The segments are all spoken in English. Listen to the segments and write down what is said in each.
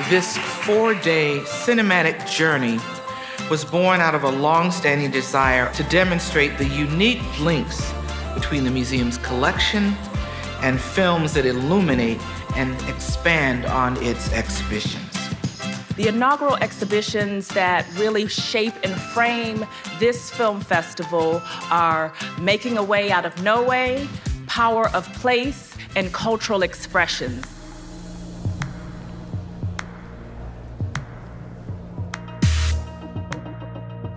This 4-day cinematic journey was born out of a long-standing desire to demonstrate the unique links between the museum's collection and films that illuminate and expand on its exhibitions. The inaugural exhibitions that really shape and frame this film festival are Making a Way Out of No Way, Power of Place, and Cultural Expressions.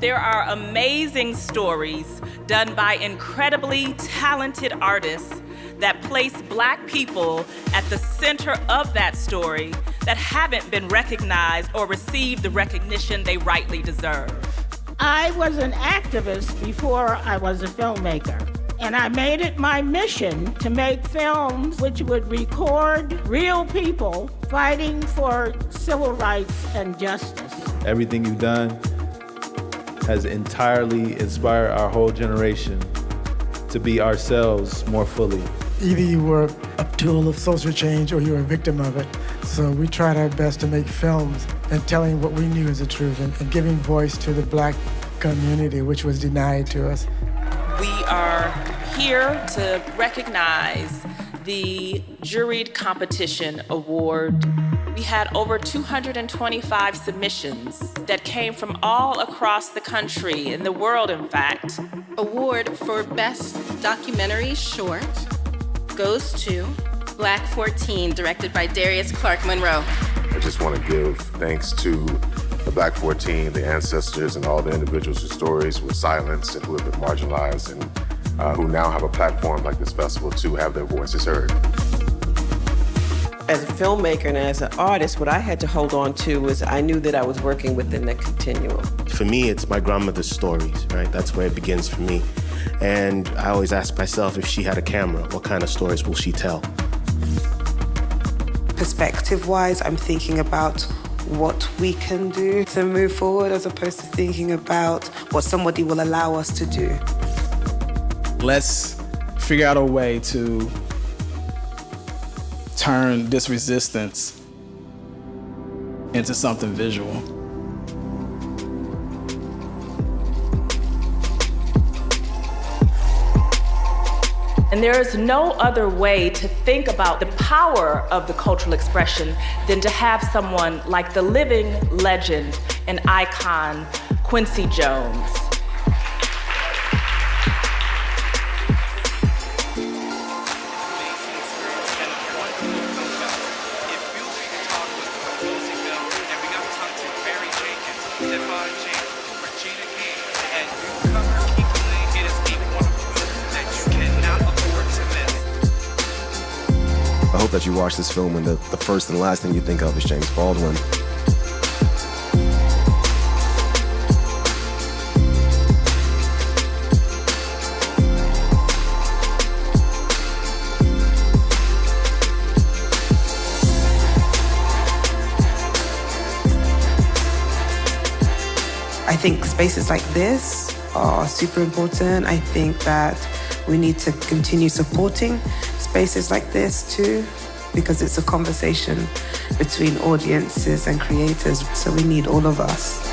There are amazing stories done by incredibly talented artists that place Black people at the center of that story that haven't been recognized or received the recognition they rightly deserve. I was an activist before I was a filmmaker, and I made it my mission to make films which would record real people fighting for civil rights and justice. Everything you've done has entirely inspired our whole generation to be ourselves more fully. Either you were a tool of social change or you were a victim of it. So we tried our best to make films and telling what we knew as the truth and giving voice to the Black community, which was denied to us. We are here to recognize the Juried Competition Award. We had over 225 submissions that came from all across the country, in the world, in fact. Award for Best Documentary Short goes to Black 14, directed by Darius Clark Monroe. I just want to give thanks to the Black 14, the ancestors, and all the individuals whose stories were silenced and who have been marginalized and who now have a platform like this festival to have their voices heard. As a filmmaker and as an artist, what I had to hold on to was I knew that I was working within the continuum. For me, it's my grandmother's stories, right? That's where it begins for me. And I always ask myself, if she had a camera, what kind of stories will she tell? Perspective-wise, I'm thinking about what we can do to move forward as opposed to thinking about what somebody will allow us to do. Let's figure out a way to turn this resistance into something visual. And there is no other way to think about the power of the cultural expression than to have someone like the living legend and icon, Quincy Jones. I hope that you watch this film and the first and last thing you think of is James Baldwin. I think spaces like this are super important. I think that we need to continue supporting spaces like this too, because it's a conversation between audiences and creators, so we need all of us.